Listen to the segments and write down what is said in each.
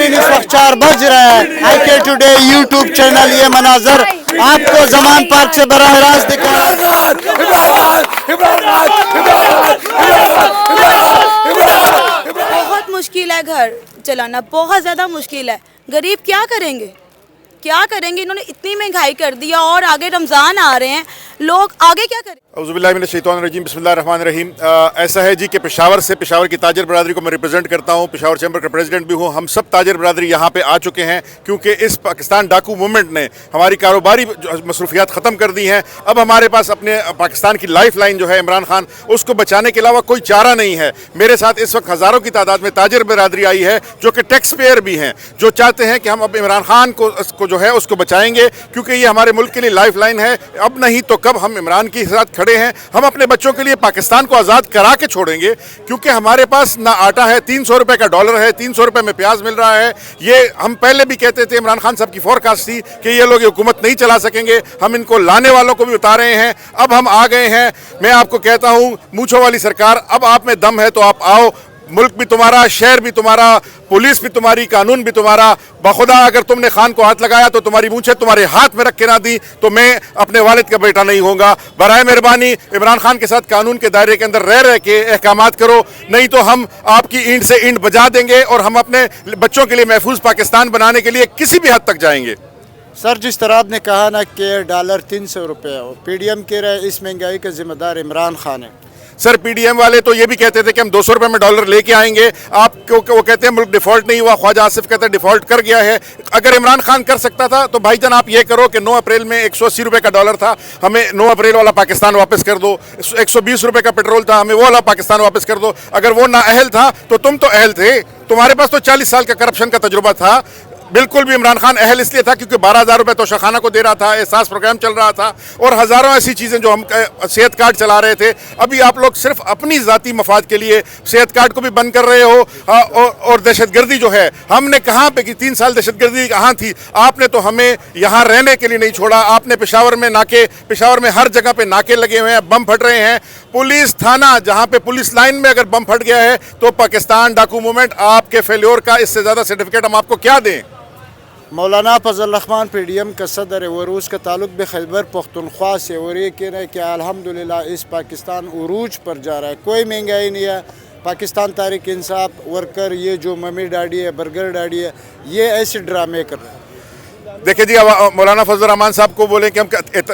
नाजरीन इस वक्त 4 बज रहे हैं। IK टुडे यूट्यूब चैनल ये मनाजर आपको जमान पार्क से बराह रास्त दिखा बहुत मुश्किल है घर चलाना, बहुत ज़्यादा मुश्किल है। गरीब क्या करेंगे, क्या करेंगे? इन्होंने इतनी महंगाई कर दिया और आगे रमज़ान आ रहे हैं, लोग आगे क्या करें? औज़ुबिल्लाहिमिनश्शैतानिर्रजीम बिस्मिल्लाहिर्रहमानिर्रहीम। ऐसा है जी कि पेशावर से, पेशावर की ताजर बरादरी को मैं रिप्रेजेंट करता हूँ, पेशावर चैम्बर का प्रेसिडेंट भी हूँ। हम सब ताजर बरादरी यहाँ पे आ चुके हैं क्योंकि इस पाकिस्तान डाकू मूवमेंट ने हमारी कारोबारी मसरूफियात ख़त्म कर दी हैं। अब हमारे पास अपने पाकिस्तान की लाइफ लाइन जो है इमरान खान, उसको बचाने के अलावा कोई चारा नहीं है। मेरे साथ इस वक्त हज़ारों की तादाद में ताजर बरादरी आई है जो कि टैक्स पेयर भी हैं, जो चाहते हैं कि हम अब इमरान खान को जो है उसको बचाएंगे क्योंकि ये हमारे मुल्क के लिए लाइफ लाइन है। अब नहीं तो कब हम इमरान के साथ खड़े हैं। हम अपने बच्चों के लिए पाकिस्तान को आज़ाद करा के छोड़ेंगे क्योंकि हमारे पास ना आटा है, 300 रुपये का डॉलर है, 300 रुपये में प्याज मिल रहा है। ये हम पहले भी कहते थे, इमरान खान साहब की फोरकास्ट थी कि ये लोग हुकूमत नहीं चला सकेंगे। हम इनको लाने वालों को भी बता रहे हैं, अब हम आ गए हैं। मैं आपको कहता हूँ, मूंछों वाली सरकार, अब आप में दम है तो आप आओ। मुल्क भी तुम्हारा, शहर भी तुम्हारा, पुलिस भी तुम्हारी, कानून भी तुम्हारा। बखुदा अगर तुमने खान को हाथ लगाया तो तुम्हारी मूंछें तुम्हारे हाथ में रख के ना दी तो मैं अपने वालिद का बेटा नहीं होऊंगा। बराए मेहरबानी इमरान खान के साथ कानून के दायरे के अंदर रह के अहकामात करो, नहीं तो हम आपकी ईंट से ईंट बजा देंगे और हम अपने बच्चों के लिए महफूज पाकिस्तान बनाने के लिए किसी भी हद तक जाएंगे। सर, जिस तरह आपने कहा ना कि डॉलर 300 रुपये हो, PDM कह रहे इस महंगाई का जिम्मेदार इमरान खान है। सर, PDM वाले तो ये भी कहते थे कि हम 200 रुपये में डॉलर लेके आएंगे। आपको वो कहते हैं मुल्क डिफ़ॉल्ट नहीं हुआ, ख्वाजा आसिफ कहते हैं डिफ़ॉल्ट कर गया है। अगर इमरान खान कर सकता था तो भाईजान आप ये करो कि 9 अप्रैल में 180 रुपये का डॉलर था, हमें 9 अप्रैल वाला पाकिस्तान वापस कर दो। 120 रुपये का पेट्रोल था, हमें वो वाला पाकिस्तान वापस कर दो। अगर वो नाअहल था तो तुम तो अहल थे, तुम्हारे पास तो 40 साल का करप्शन का तजुर्बा था। बिल्कुल भी इमरान खान अहल इसलिए था क्योंकि 12,000 रुपये तोशाखाना को दे रहा था, एहसास प्रोग्राम चल रहा था और हज़ारों ऐसी चीज़ें जो हम सेहत कार्ड चला रहे थे। अभी आप लोग सिर्फ अपनी ज़ाती मफाद के लिए सेहत कार्ड को भी बंद कर रहे हो। और दहशतगर्दी जो है, हमने कहाँ पे कि 3 साल दहशतगर्दी कहाँ थी? आपने तो हमें यहाँ रहने के लिए नहीं छोड़ा। आपने पेशावर में हर जगह पे नाके लगे हुए हैं, बम फट रहे हैं। पुलिस थाना, जहाँ पे पुलिस लाइन में अगर बम फट गया है तो पाकिस्तान डाकू मूवमेंट आपके फेल्योर का इससे ज़्यादा सर्टिफिकेट हम आपको क्या दें? मौलाना फजल रहमान PDM का सदर है और उसका ताल्लुक भी खैबर पख्तूनख्वा से, और ये कह रहे हैं कि अल्हम्दुलिल्लाह इस पाकिस्तान उरूज पर जा रहा है, कोई महंगाई नहीं है। पाकिस्तान तहरीक इंसाफ वर्कर, ये जो मम्मी डैडी है, बर्गर डैडी है, ये ऐसे ड्रामे कर रहे हैं। देखिए जी, अब मौलाना फजल रहमान साहब को बोलें कि हम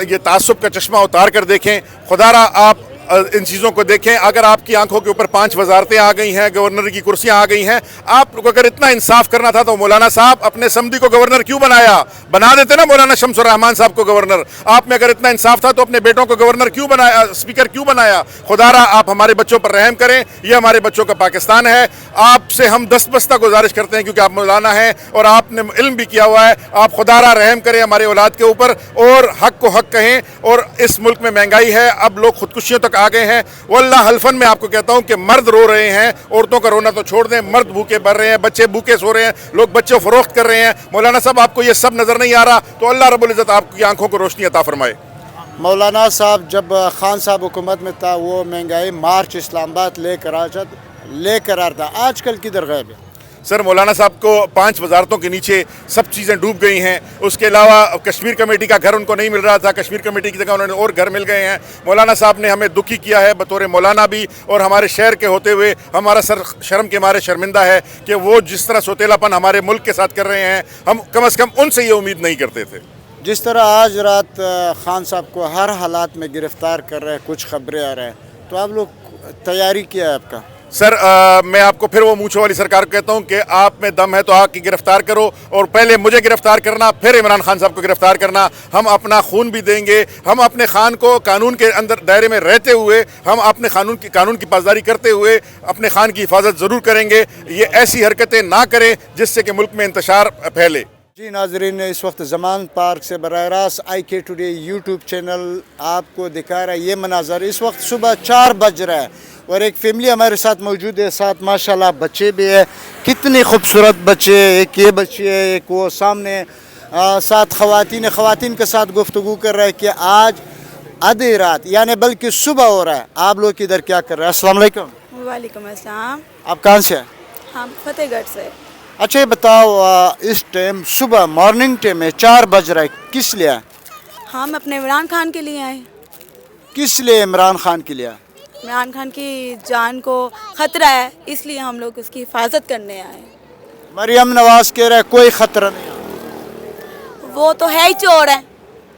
ये तासुब का चश्मा उतार कर देखें। खुदारा आप इन चीज़ों को देखें। अगर आपकी आंखों के ऊपर 5 वजारतें आ गई हैं, गवर्नर की कुर्सियां आ गई हैं, आप लोग अगर इतना इंसाफ करना था तो मौलाना साहब अपने समधी को गवर्नर क्यों बनाया? बना देते ना मौलाना शमसुर रहमान साहब को गवर्नर। आप में अगर इतना इंसाफ था तो अपने बेटों को गवर्नर क्यों बनाया, स्पीकर क्यों बनाया? खुदारा आप हमारे बच्चों पर रहम करें, ये हमारे बच्चों का पाकिस्तान है। आपसे हम दस्तबस्ता गुजारिश करते हैं क्योंकि आप मौलाना हैं और आपने इल्म भी किया हुआ है। आप खुदारा रहम करें हमारे औलाद के ऊपर और हक को हक कहें। और इस मुल्क में महंगाई है, अब लोग खुदकुशियों तक आ गए हैं। वल्लाह हल्फन में आपको कहता हूं कि मर्द रो रहे हैं, औरतों का रोना तो छोड़ दें, मर्द भूखे मर रहे हैं, बच्चे भूखे सो रहे हैं, लोग बच्चे फरोख्त कर रहे हैं। मौलाना साहब, आपको ये सब नजर नहीं आ रहा तो अल्लाह रब्बुल इज्जत आपकी आंखों को रोशनी अता फरमाए। मौलाना साहब, जब खान साहब हुकूमत में था वो महंगाई मार्च इस्लामाबाद लेकर आ था, आजकल किधर गए हैं? सर, मौलाना साहब को 5 वजारतों के नीचे सब चीज़ें डूब गई हैं। उसके अलावा कश्मीर कमेटी का घर उनको नहीं मिल रहा था, कश्मीर कमेटी की जगह उन्होंने और घर मिल गए हैं। मौलाना साहब ने हमें दुखी किया है बतौर मौलाना भी, और हमारे शहर के होते हुए हमारा सर शर्म के मारे शर्मिंदा है कि वो जिस तरह सोतेलापन हमारे मुल्क के साथ कर रहे हैं, हम कम अज़ कम उनसे ये उम्मीद नहीं करते थे। जिस तरह आज रात खान साहब को हर हालात में गिरफ्तार कर रहे हैं, कुछ खबरें आ रहे हैं, तो आप लोग तैयारी किया है आपका? सर, मैं आपको फिर वो मूंछों वाली सरकार को कहता हूं कि आप में दम है तो आके गिरफ्तार करो, और पहले मुझे गिरफ्तार करना, फिर इमरान खान साहब को गिरफ्तार करना। हम अपना खून भी देंगे, हम अपने खान को कानून के अंदर दायरे में रहते हुए, हम अपने कानून की पासदारी करते हुए अपने खान की हिफाजत ज़रूर करेंगे। ये ऐसी हरकतें ना करें जिससे कि मुल्क में इंतशार फैले। जी नाजरीन, इस वक्त जमान पार्क से बराह रास्त IK टुडे यूट्यूब चैनल आपको दिखा रहा है ये मनाजर। इस वक्त सुबह 4 बज रहा है और एक फैमिली हमारे साथ मौजूद है, साथ माशाल्लाह बच्चे भी है। कितने खूबसूरत बच्चे, एक ये बच्चे है, एक वो सामने साथ ख़वातीन के साथ गुफ्तगू कर रहा है कि आज आधी रात यानी बल्कि सुबह हो रहा है। आप लोग इधर क्या कर रहे हैं? अस्सलाम वालेकुम। वालेकुम अस्सलाम। आप कहाँ से हैं? हम फतेहगढ़ से। अच्छा ये बताओ इस टाइम सुबह मॉर्निंग टाइम में 4 बज रहा है, किस लिए? हम अपने इमरान खान के लिए आए। किस लिए इमरान खान के लिए? इमरान खान की जान को ख़तरा है, इसलिए हम लोग उसकी हिफाजत करने आए। मरियम नवाज कह रहा है कोई खतरा नहीं। वो तो है ही चोर है,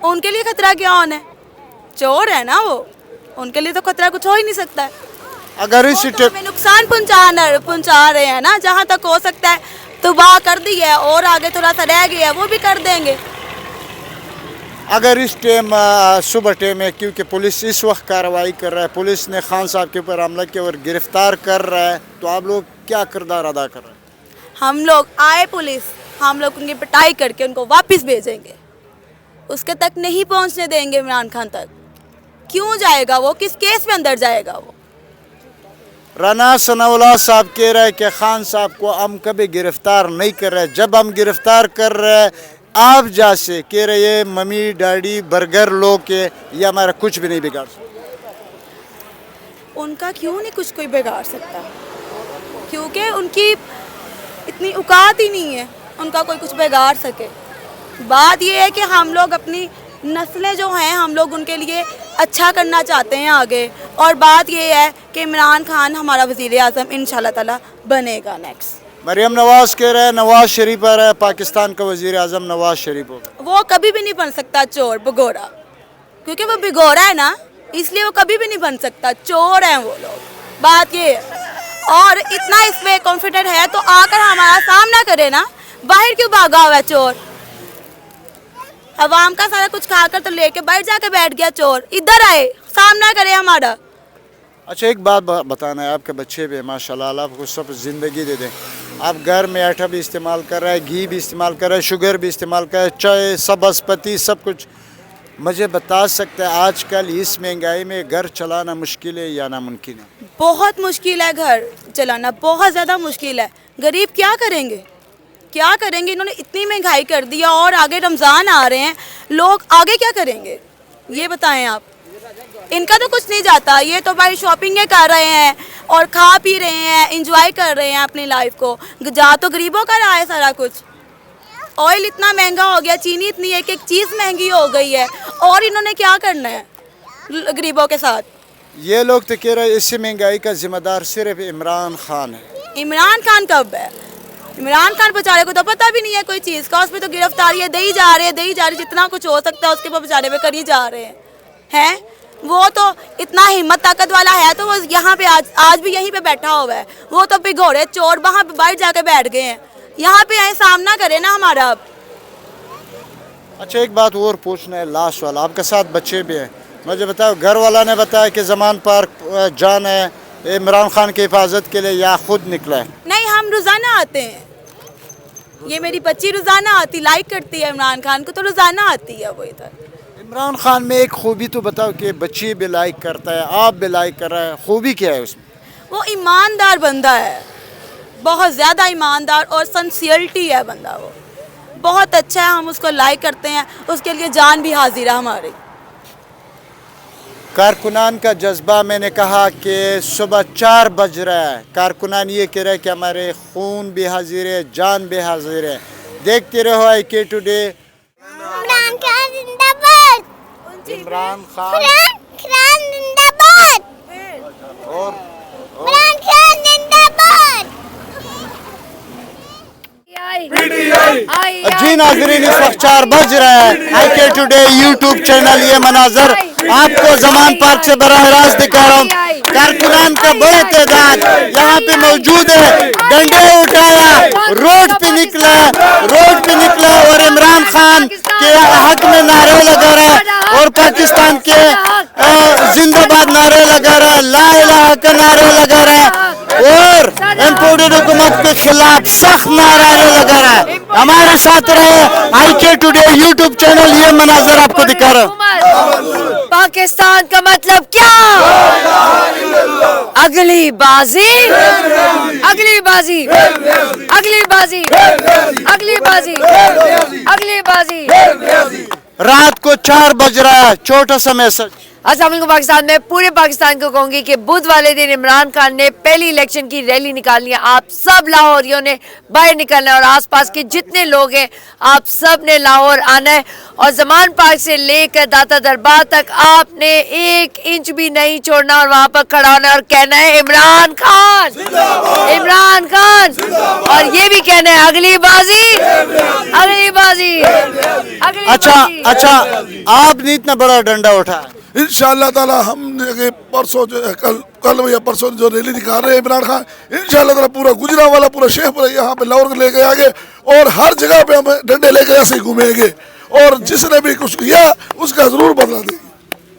उनके लिए खतरा क्या होना है? चोर है ना वो, उनके लिए तो खतरा कुछ हो ही नहीं सकता है। अगर इस वो तो हमें नुकसान पहुंचा रहे हैं ना, जहाँ तक हो सकता है तबाह कर दी है, और आगे थोड़ा सा रह गया है वो भी कर देंगे। अगर इस टाइम सुबह टाइम है, क्योंकि पुलिस इस वक्त कार्रवाई कर रहा है, पुलिस ने खान साहब के ऊपर हमला किया और गिरफ्तार कर रहा है, तो आप लोग क्या किरदार अदा कर रहे हैं? हम लोग आए पुलिस, हम लोग उनकी पिटाई करके उनको वापस भेजेंगे, उसके तक नहीं पहुंचने देंगे इमरान खान तक। क्यों जाएगा वो, किस केस में अंदर जाएगा वो? राना सनाउल्लाह साहब कह रहे हैं कि खान साहब को हम कभी गिरफ्तार नहीं कर रहे, जब हम गिरफ्तार कर रहे हैं आप जैसे कह रहे हैं मम्मी डैडी बर्गर लो के ये हमारा कुछ भी नहीं बिगाड़ सकता। उनका क्यों नहीं कुछ कोई बिगाड़ सकता, क्योंकि उनकी इतनी औकात ही नहीं है उनका कोई कुछ बिगाड़ सके। बात ये है कि हम लोग अपनी नस्लें जो हैं हम लोग उनके लिए अच्छा करना चाहते हैं आगे, और बात ये है कि इमरान खान हमारा वज़ीर आज़म इंशाल्लाह ताला बनेगा नेक्स्ट। मरियम नवाज कह रहे हैं नवाज शरीफ आ रहा है, पाकिस्तान का वज़ीर आज़म नवाज शरीफ होगा। वो कभी भी नहीं बन सकता चोर भगोड़ा, क्योंकि वो भिगोरा है ना, इसलिए वो कभी भी नहीं बन सकता। चोर हैं वो लोग, बात ये है। और इतना इसमें कॉन्फिडेंट है तो आकर हमारा सामना करे ना, बाहर क्यों भागा हुआ है चोर? अवाम का सारा कुछ खाकर तो लेके बाहर जाके बैठ गया चोर, इधर आए सामना करे हमारा। अच्छा एक बात बताना है, आपके बच्चे भी माशाल्लाह अल्लाह आपको सब ज़िंदगी दे दें, आप घर में आटा भी इस्तेमाल कर रहे हैं, घी भी इस्तेमाल कर रहे हैं, शुगर भी इस्तेमाल कर रहे हैं, चाय सब्ज़पति सब कुछ, मुझे बता सकते हैं आजकल इस महंगाई में घर चलाना मुश्किल है या नामुमकिन है? बहुत मुश्किल है घर चलाना, बहुत ज़्यादा मुश्किल है। गरीब क्या करेंगे, क्या करेंगे? इन्होंने इतनी महंगाई कर दी है, और आगे रमज़ान आ रहे हैं, लोग आगे क्या करेंगे ये बताएं आप? इनका तो कुछ नहीं जाता, ये तो भाई शॉपिंग कर रहे हैं और खा पी रहे हैं, एंजॉय कर रहे हैं अपनी लाइफ को। जा तो गरीबों का रहा है सारा कुछ। ऑयल इतना महंगा हो गया, चीनी इतनी एक एक चीज़ महंगी हो गई है, और इन्होंने क्या करना है गरीबों के साथ? ये लोग तो कह रहे हैं इसी महंगाई का जिम्मेदार सिर्फ इमरान खान है। इमरान खान कब है? इमरान खान बेचारे को तो पता भी नहीं है कोई चीज़ का, उस पर तो गिरफ्तारियाँ दे ही जा रहे, जितना कुछ हो सकता है उसके पर बेचारे पे कर ही जा रहे हैं। वो तो इतना हिम्मत ताकत वाला है तो वो यहाँ पे आज भी यहीं पे बैठा हुआ है। वो तो भिगोड़े चोर वहाँ पे बाहर जाके बैठ गए हैं, यहाँ पे आए सामना करे ना हमारा अब। अच्छा एक बात और पूछना है लास्ट वाला, आपके साथ बच्चे भी हैं, मुझे बताओ घर वाला ने बताया कि जमान पार्क जाना है इमरान खान की हिफाजत के लिए या खुद निकला है? नहीं, हम रोज़ाना आते हैं, ये मेरी बच्ची रोज़ाना आती, लाइक करती है इमरान खान को, तो रोज़ाना आती है वो इधर। इमरान खान में एक खूबी तो बताओ कि बच्ची भी लाइक करता है, आप भी लाइक कर रहे हैं, खूबी क्या है उसमें? वो ईमानदार बंदा है, बहुत ज़्यादा ईमानदार और सिंसियरिटी है बंदा, वो बहुत अच्छा है, हम उसको लाइक करते हैं, उसके लिए जान भी हाजिर है हमारी। कारकुनान का जज्बा, मैंने कहा कि सुबह 4 बज रहा है, कारकुनान ये कह रहे हैं कि हमारे खून भी हाजिर है, जान भी हाजिर है। देखते रहो IK टुडे। इमरान खान जिंदाबाद, इमरान खान जिंदाबाद, और इमरान खान जिंदाबाद। जी नाजरीन, इस वक्त 4 बज रहा है, IK टुडे यूट्यूब चैनल ये मनाजर आपको जमान पार्क से बराह रास्त दिखा रहा हूँ। कारकुनान का बड़ा तादाद यहाँ पे मौजूद है, डंडे उठाया, रोड पे निकला और इमरान खान के हक में नारे लगा रहा है और पाकिस्तान के जिंदाबाद नारे लगा रहा है, ला इलाहा का नारे लगा रहा है और इम्पोर्टेड हुकूमत के खिलाफ सख्त नारे लगा रहा है। हमारे साथ रहे, IK टुडे यूट्यूब चैनल ये मनाजर आपको दिखा रहा हूँ। पाकिस्तान का मतलब क्या? अगली बाजी, अगली बाजी, अगली बाजी, अगली बाजी, अगली बाजी। रात को 4 बज रहा है, छोटा सा मैसेज। अस्सलाम वालेकुम पाकिस्तान। में पूरे पाकिस्तान को कहूंगी कि बुध वाले दिन इमरान खान ने पहली इलेक्शन की रैली निकालनी है। आप सब लाहौरियों ने बाहर निकलना है और आसपास के जितने लोग हैं आप सब ने लाहौर आना है और जमान पार्क से लेकर दाता दरबार तक आपने 1 इंच भी नहीं छोड़ना और वहां पर खड़ा होना और कहना है इमरान खान, इमरान खान, और ये भी कहना है अगली बाजी, अगली बाजी, अगली अच्छा बाजी। अच्छा, आपने इतना बड़ा डंडा उठाया, इंशाअल्लाह ताला हम परसों जो है कल या परसों जो रैली निकाल रहे हैं इमरान खान, इंशाअल्लाह ताला पूरा गुजरांवाला पूरा शहर यहाँ पे लाहौर को लेके आगे और हर जगह पे हम डंडे लेके ऐसे ही घूमेंगे और जिसने भी कुछ किया उसका जरूर बदला देंगे।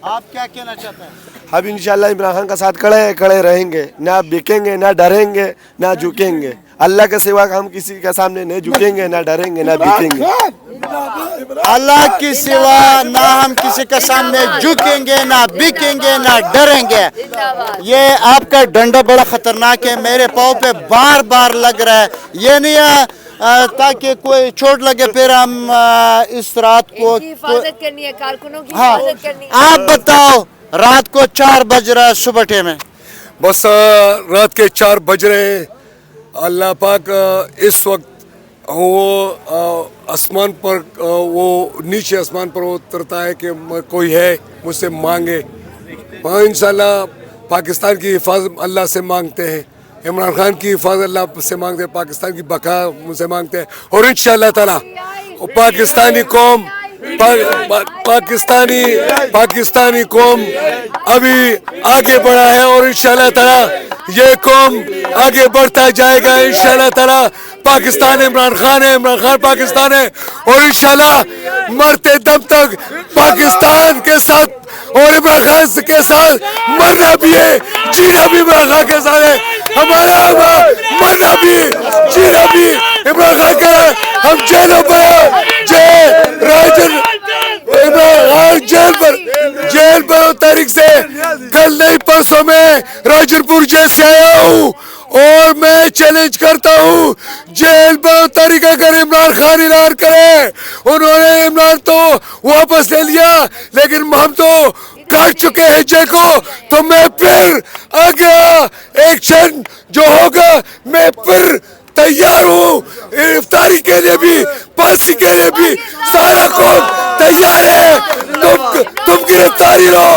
आप क्या कहना चाहते हैं? हम इंशाल्लाह इमरान खान का साथ खड़े रहेंगे, ना बिकेंगे, ना डरेंगे, ना झुकेंगे। अल्लाह के सिवा हम किसी के सामने नहीं झुकेंगे, ना डरेंगे, ना बिकेंगे। अल्लाह के सिवा ना हम किसी के सामने झुकेंगे, ना बिकेंगे, ना डरेंगे। ये आपका डंडा बड़ा खतरनाक है, मेरे पाँव पे बार बार लग रहा है। ये नहीं है ताकि कोई चोट लगे फिर हम इस रात को इनकी हिफाजत करनी है, कारकुनों की हाँ, हिफाजत करनी है। आप बताओ, रात को 4 बज रहा है सुबह टे में, बस रात के 4 बज रहे हैं। अल्लाह पाक इस वक्त वो आसमान पर वो नीचे आसमान पर उतरता है कि कोई है मुझसे मांगे। इंशाल्लाह पाकिस्तान की हिफाजत अल्लाह से मांगते हैं, इमरान खान की हिफाजत अल्लाह से मांगते हैं, पाकिस्तान की बका मुझसे मांगते हैं और इंशाल्लाह ताला पाकिस्तानी कौम पाकिस्तानी कौम अभी आगे बढ़ा है और इंशाल्लाह ताला ये कौम आगे बढ़ता जाएगा। इंशाल्लाह ताला पाकिस्तान इमरान खान है, इमरान खान पाकिस्तान है और इंशाल्लाह मरते दम तक पाकिस्तान के साथ और इमरान खान के साथ मरना भी है, जीना भी इमरान खान के साथ है। हमारा मरना भी जीना भी इमरान खान के साथ। हम जेलों पर जेल पर तारीख से कल नहीं परसों में राजनपुर जेल से आया हूँ और मैं चैलेंज करता हूँ जेल पर तारीख अगर इमरान खान ऐलान करे। उन्होंने इमरान तो वापस ले लिया लेकिन हम तो काट चुके हैं जेल को, तो मैं फिर आ गया एक्शन जो होगा मैं फिर तैयार हूँ। गिरफ्तारी के लिए भी फांसी के लिए भी सारा कौम तैयार है। तुम गिरफ्तारी लो,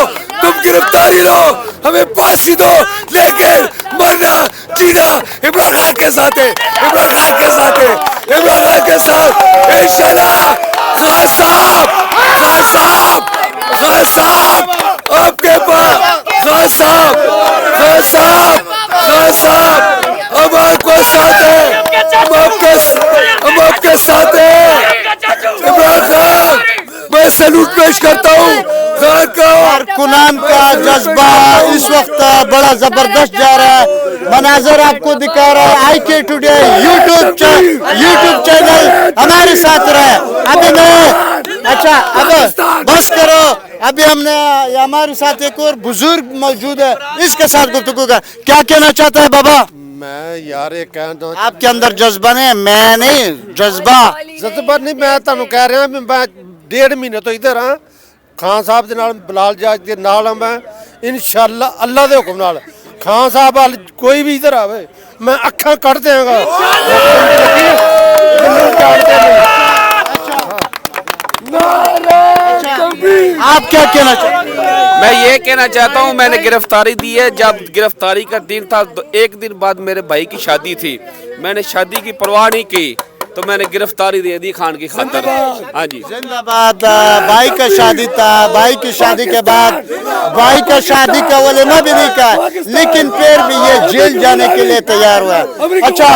तुम गिरफ्तारी लो, हमें फांसी दो लेकिन मरना जीना इमरान खान के साथ है, इमरान खान के साथ है, इमरान खान के साथ इंशाल्लाह। खान साहब, खान साहब, खान साहब आपके पास, खान साहब, खान साहब, खान साहब हम आपके साथ है, हम आपके साथ है। इमरान खान मैं सैल्यूट पेश करता हूँ खान का। कारकुनान का जज्बा इस वक्त बड़ा जबरदस्त जा रहा है। मनाजर आपको दिखा रहा है IK टुडे यूट्यूब चैनल हमारे साथ रहे। अभी मैं अच्छा अब बस करो, अभी हमने हमारे साथ एक और बुजुर्ग मौजूद है, इसके साथ गुफ्तगू का क्या कहना चाहता है बाबा? मैं यार ये कह दो आपके अंदर जज्बा नहीं, मैं नहीं जज्बा नहीं, मैं ਤੁਹਾਨੂੰ ਕਹਿ ਰਿਹਾ ਮੈਂ 1.5 ਮਹੀਨੇ ਤੋਂ ਇੱਧਰ ਹਾਂ। ਖਾਨ ਸਾਹਿਬ ਦੇ ਨਾਲ ਬਲਾਲ ਜਾਜ ਦੇ ਨਾਲ ਆ ਮੈਂ ਇਨਸ਼ਾਅੱਲਾ ਅੱਲਾ ਦੇ ਹੁਕਮ ਨਾਲ। ਖਾਨ ਸਾਹਿਬ ਵੱਲ ਕੋਈ ਵੀ ਇੱਧਰ ਆਵੇ ਮੈਂ ਅੱਖਾਂ ਕੱਢ ਦੇਵਾਂਗਾ। आप क्या कहना चाहते हैं? मैं ये कहना चाहता हूँ मैंने गिरफ्तारी दी है। जब गिरफ्तारी का दिन था तो एक दिन बाद मेरे भाई की शादी थी, मैंने शादी की परवाह नहीं की तो मैंने गिरफ्तारी दे दी खान की खातर। हाँ जी जिंदाबाद। भाई का शादी था, भाई की शादी के बाद भाई का शादी का वलीमा भी नहीं कहा लेकिन फिर भी ये जेल जाने के लिए तैयार हुआ। अच्छा,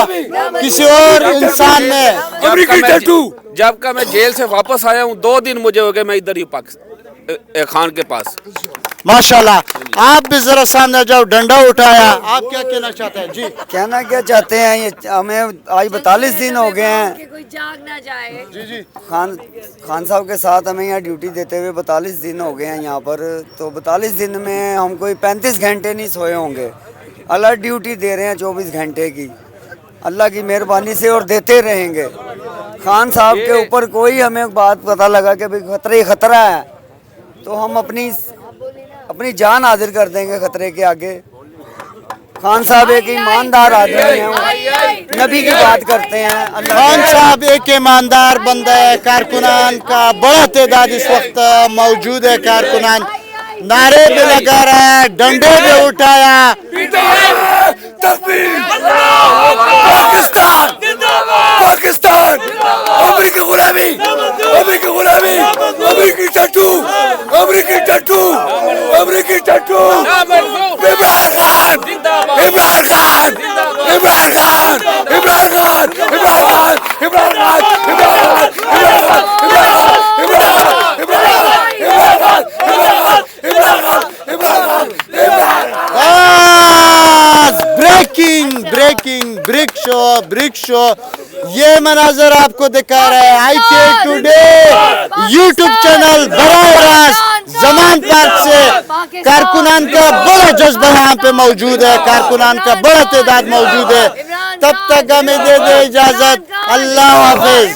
किसी और इंसान ने जब का मैं जेल से वापस आया हूँ 2 दिन मुझे हो गए, मैं इधर ही पाकिस्तान खान के पास। माशाल्लाह। आप भी जरा सामने जाओ, डंडा उठाया, आप क्या कहना चाहते हैं? जी कहना क्या चाहते हैं, ये हमें आज 42 दिन हो गए हैं कि कोई जाग ना जाए। जी खान साहब के साथ हमें यहाँ ड्यूटी देते हुए 42 दिन हो गए हैं यहाँ पर। तो 42 दिन में हम कोई 35 घंटे नहीं सोए होंगे। अलग ड्यूटी दे रहे हैं 24 घंटे की, अल्लाह की मेहरबानी से, और देते रहेंगे। खान साहब के ऊपर कोई हमें बात पता लगा कि भाई खतरा है तो हम अपनी अपनी जान हाजिर कर देंगे खतरे के आगे। खान साहब एक ईमानदार आदमी हैं, नबी की बात करते हैं। खान साहब एक ईमानदार बंदा है। कारकुनान का बड़ा तादाद इस वक्त मौजूद है। कारकुनान नारे भी लगा रहा है, डंडे भी उठाया। पाकिस्तान पाकिस्तान अमेरिकी गुलामी अमेरिकी गुलामी अमेरिकी टट्टू अमेरिकी टट्टू अमेरिकी टट्टू इमरान खान इमरान खान इमरान खान इमरान खान इमरान खान इमरान खान इमरान खान इमरान खान इमरान खान ब्रेकिंग ब्रिक शो ये मनाजर आपको दिखा रहा है IK टुडे यूट्यूब चैनल बराह रास्त जमान पार्क से। कारकुनान का बड़ा जज्बा यहाँ पे मौजूद है, कारकुनान का बड़ा तादाद मौजूद है। तब तक हमें दे इजाजत, अल्लाह हाफिज।